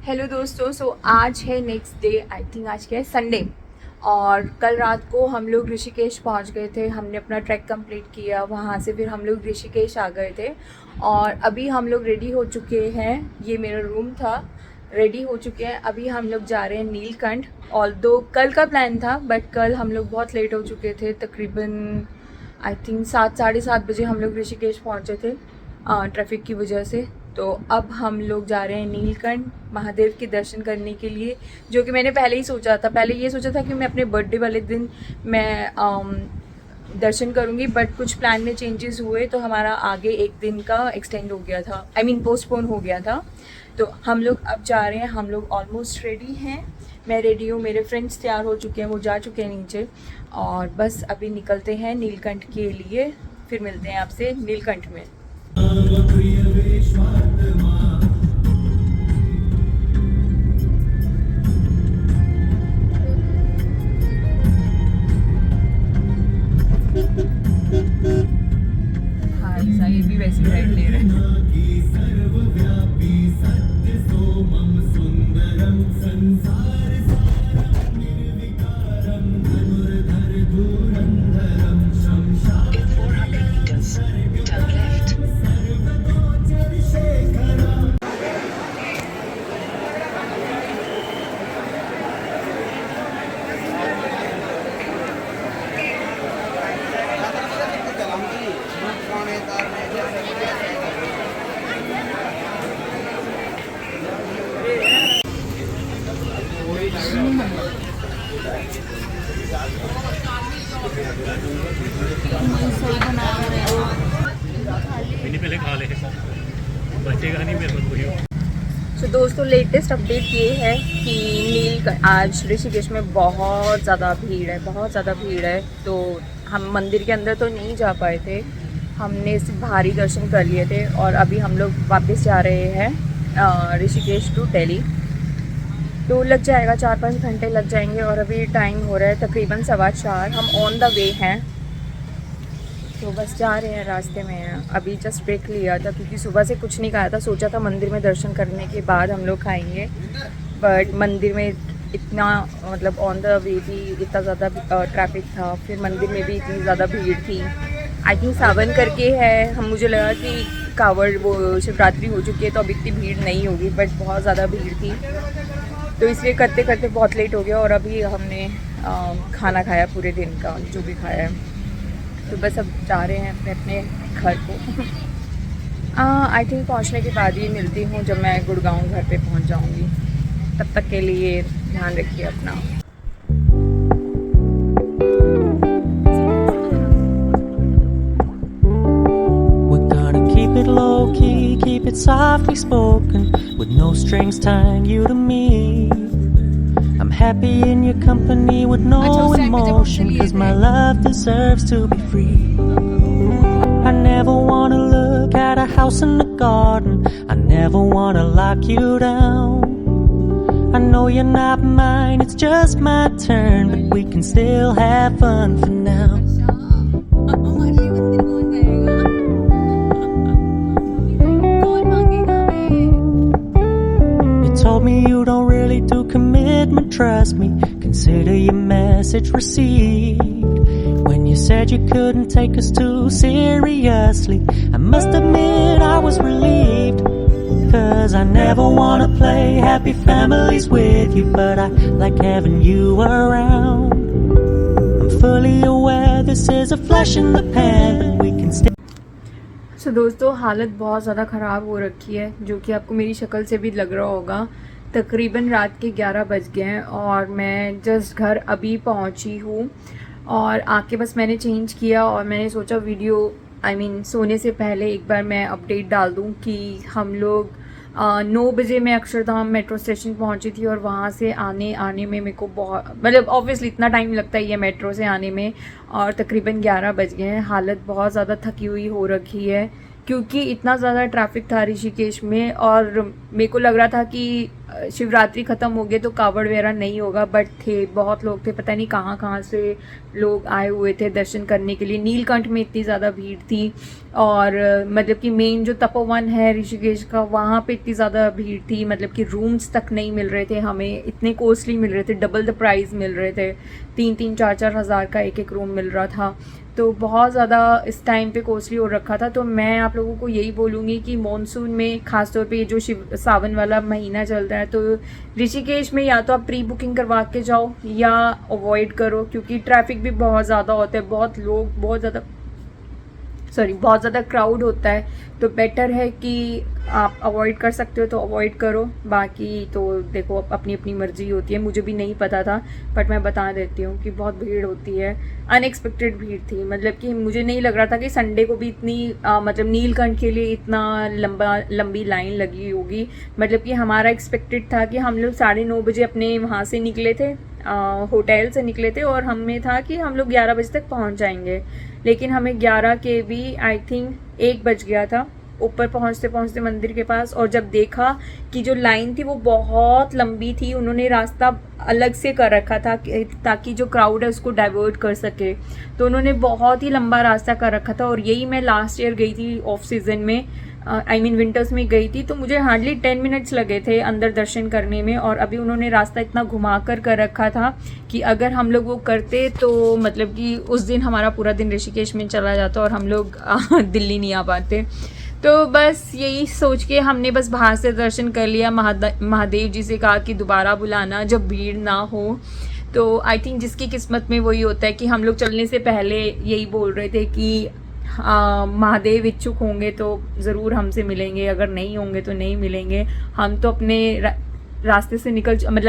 Hello दोस्तों, आज है नेक्स्ट डे। आई थिंक आज क्या है, संडे। और कल रात को हम लोग ऋषिकेश पहुंच गए थे। हमने अपना ट्रैक कंप्लीट किया, वहां से फिर हम लोग ऋषिकेश आ गए थे। और अभी हम लोग रेडी हो चुके हैं। ये मेरा रूम था, रेडी हो चुके हैं। अभी हम लोग जा रहे हैं नीलकंठ। ऑल्दो कल का प्लान था, बट कल हम लोग बहुत लेट हो चुके थे। तकरीबन आई थिंक 7 साढ़े 7 बजे हम लोग ऋषिकेश पहुँचे थे ट्रैफिक की वजह से। तो अब हम लोग जा रहे हैं नीलकंठ महादेव के दर्शन करने के लिए, जो कि मैंने पहले ही सोचा था। पहले ये सोचा था कि मैं अपने बर्थडे वाले दिन मैं दर्शन करूँगी, बट कुछ प्लान में चेंजेस हुए तो हमारा आगे एक दिन का एक्सटेंड हो गया था, आई मीन पोस्टपोन हो गया था। तो हम लोग अब जा रहे हैं। हम लोग ऑलमोस्ट रेडी हैं। मैं रेडी हूँ, मेरे फ्रेंड्स तैयार हो चुके हैं, वो जा चुके हैं नीचे। और बस अभी निकलते हैं नीलकंठ के लिए। फिर मिलते हैं आपसे नीलकंठ में। हाँ, ये भी वैसे ही राइड ले रहे हैं। पहले खा ले, बचेगा नहीं मेरे को। तो दोस्तों, लेटेस्ट अपडेट ये है कि आज ऋषिकेश में बहुत ज़्यादा भीड़ है, बहुत ज़्यादा भीड़ है। तो हम मंदिर के अंदर तो नहीं जा पाए थे, हमने सिर्फ बाहरी दर्शन कर लिए थे। और अभी हम लोग वापस जा रहे हैं ऋषिकेश टू दिल्ली। तो लग जाएगा 4-5 घंटे लग जाएंगे। और अभी टाइम हो रहा है तकरीबन 4:15। हम ऑन द वे हैं, तो बस जा रहे हैं, रास्ते में हैं। अभी जस्ट ब्रेक लिया था क्योंकि सुबह से कुछ नहीं खाया था। सोचा था मंदिर में दर्शन करने के बाद हम लोग खाएंगे, बट मंदिर में इतना मतलब ऑन द वे भी इतना ज़्यादा ट्रैफिक था। फिर मंदिर में भी इतनी ज़्यादा भीड़ थी। आई थिंक सावन करके है, मुझे लगा कि कावड़ वो शिवरात्रि हो चुकी है तो अब इतनी भीड़ नहीं होगी, बट बहुत ज़्यादा भीड़ थी। तो इसलिए करते करते बहुत लेट हो गया। और अभी हमने खाना खाया पूरे दिन का जो भी खाया है। तो बस अब जा रहे हैं अपने अपने घर को। आई थिंक पहुंचने के बाद ही मिलती हूँ जब मैं गुड़गांव घर पे पहुंच जाऊंगी। तब तक के लिए ध्यान रखिए अपना। We're gonna keep it low key, keep it softly spoken, with no strings tying you to me. I'm happy in your company with no emotion, cause my love deserves to be free. I never wanna look at a house in the garden, I never wanna lock you down. I know you're not mine, it's just my turn, but we can still have fun for now. You told me you don't really do commitment, trust me, consider your message received. When you said you couldn't take us too seriously, I must admit I was relieved. Cause I never wanna play happy families with you, but I like having you around. I'm fully aware this is a flash in the pan, but we can stay. सो दोस्तों, हालत बहुत ज़्यादा ख़राब हो रखी है, जो कि आपको मेरी शक्ल से भी लग रहा होगा। तकरीबन रात के 11 बज गए हैं और मैं जस्ट घर अभी पहुंची हूँ। और आके बस मैंने चेंज किया और मैंने सोचा वीडियो सोने से पहले एक बार मैं अपडेट डाल दूँ कि हम लोग 9 बजे मैं अक्षरधाम मेट्रो स्टेशन पहुंची थी। और वहाँ से आने में मेरे को बहुत मतलब ऑब्वियसली इतना टाइम लगता ही है मेट्रो से आने में। और तकरीबन 11 बज गए हैं। हालत बहुत ज़्यादा थकी हुई हो रखी है क्योंकि इतना ज़्यादा ट्रैफिक था ऋषिकेश में। और मेरे को लग रहा था कि शिवरात्रि ख़त्म हो गई तो कावड़ वगैरह नहीं होगा, बट थे बहुत लोग थे, पता नहीं कहाँ कहाँ से लोग आए हुए थे दर्शन करने के लिए। नीलकंठ में इतनी ज़्यादा भीड़ थी, और मतलब कि मेन जो तपोवन है ऋषिकेश का, वहाँ पे इतनी ज़्यादा भीड़ थी, मतलब कि रूम्स तक नहीं मिल रहे थे हमें, इतने कॉस्टली मिल रहे थे, डबल द प्राइस मिल रहे थे, 3-3, 4-4 हज़ार का एक रूम मिल रहा था। तो बहुत ज़्यादा इस टाइम पे कॉस्टली हो रखा था। तो मैं आप लोगों को यही बोलूँगी कि मॉनसून में ख़ासतौर पे ये जो सावन वाला महीना चलता है, तो ऋषिकेश में या तो आप प्री बुकिंग करवा के जाओ या अवॉइड करो, क्योंकि ट्रैफिक भी बहुत ज़्यादा होता है, बहुत ज़्यादा क्राउड होता है। तो बेटर है कि आप अवॉइड कर सकते हो तो अवॉइड करो, बाकी तो देखो अपनी अपनी मर्जी होती है। मुझे भी नहीं पता था, बट मैं बता देती हूँ कि बहुत भीड़ होती है, अनएक्सपेक्टेड भीड़ थी। मतलब कि मुझे नहीं लग रहा था कि संडे को भी इतनी मतलब नीलकंठ के लिए इतना लंबी लाइन लगी होगी। मतलब कि हमारा एक्सपेक्टेड था कि हम लोग 9:30 बजे अपने वहाँ से निकले थे, होटल से निकले थे, और हमें था कि हम लोग 11 बजे तक पहुँच जाएंगे, लेकिन हमें 11 के भी आई थिंक 1 बज गया था ऊपर पहुंचते पहुंचते मंदिर के पास। और जब देखा कि जो लाइन थी वो बहुत लंबी थी, उन्होंने रास्ता अलग से कर रखा था ताकि जो क्राउड है उसको डाइवर्ट कर सके, तो उन्होंने बहुत ही लंबा रास्ता कर रखा था। और यही मैं लास्ट ईयर गई थी ऑफ सीज़न में, विंटर्स में गई थी, तो मुझे हार्डली 10 मिनट्स लगे थे अंदर दर्शन करने में, और अभी उन्होंने रास्ता इतना घुमा कर रखा था कि अगर हम लोग वो करते तो मतलब कि उस दिन हमारा पूरा दिन ऋषिकेश में चला जाता और हम लोग दिल्ली नहीं आ पाते। तो बस यही सोच के हमने बस बाहर से दर्शन कर लिया। महादेव जी से कहा कि दोबारा बुलाना जब भीड़ ना हो। तो आई थिंक जिसकी किस्मत में वही होता है कि हम लोग चलने से पहले यही बोल रहे थे कि महादेव इच्छुक होंगे तो ज़रूर हमसे मिलेंगे, अगर नहीं होंगे तो नहीं मिलेंगे। हम तो अपने रास्ते से मतलब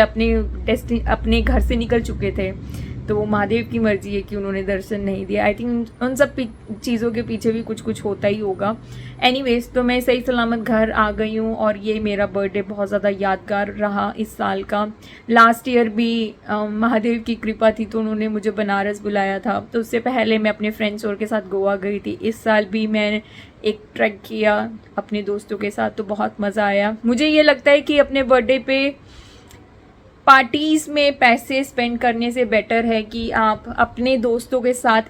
अपने घर से निकल चुके थे, तो वो महादेव की मर्जी है कि उन्होंने दर्शन नहीं दिया। आई थिंक उन सब चीज़ों के पीछे भी कुछ होता ही होगा। एनीवेज, तो मैं सही सलामत घर आ गई हूँ, और ये मेरा बर्थडे बहुत ज़्यादा यादगार रहा इस साल का। लास्ट ईयर भी महादेव की कृपा थी तो उन्होंने मुझे बनारस बुलाया था, तो उससे पहले मैं अपने फ्रेंड्स और के साथ गोवा गई थी। इस साल भी मैं एक ट्रैक किया अपने दोस्तों के साथ, तो बहुत मज़ा आया। मुझे ये लगता है कि अपने बर्थडे पे पार्टीज़ में पैसे स्पेंड करने से बेटर है कि आप अपने दोस्तों के साथ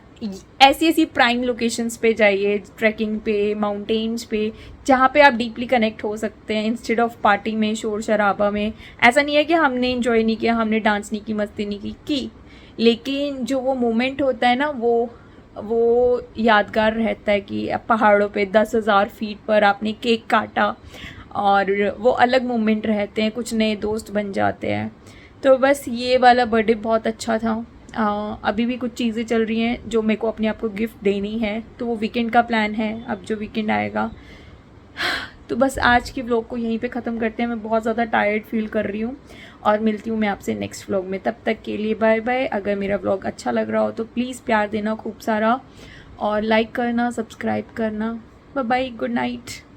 ऐसी प्राइम लोकेशंस पे जाइए, ट्रैकिंग पे, माउंटेन्स पे, जहाँ पे आप डीपली कनेक्ट हो सकते हैं, इंस्टेड ऑफ पार्टी में, शोर शराबा में। ऐसा नहीं है कि हमने एंजॉय नहीं किया, हमने डांस नहीं की, मस्ती नहीं की, लेकिन जो वो मोमेंट होता है ना, वो यादगार रहता है कि पहाड़ों पे 10,000 फीट पर आपने केक काटा, और वो अलग मोमेंट रहते हैं, कुछ नए दोस्त बन जाते हैं। तो बस ये वाला बर्थडे बहुत अच्छा था। अभी भी कुछ चीज़ें चल रही हैं जो मेरे को अपने आप को गिफ्ट देनी है, तो वो वीकेंड का प्लान है, अब जो वीकेंड आएगा। तो बस आज की व्लॉग को यहीं पे ख़त्म करते हैं। मैं बहुत ज़्यादा टायर्ड फील कर रही हूँ, और मिलती हूँ मैं आपसे नेक्स्ट व्लॉग में। तब तक के लिए बाय बाय। अगर मेरा व्लॉग अच्छा लग रहा हो तो प्लीज़ प्यार देना खूब सारा, और लाइक करना, सब्सक्राइब करना। Bye bye, good night.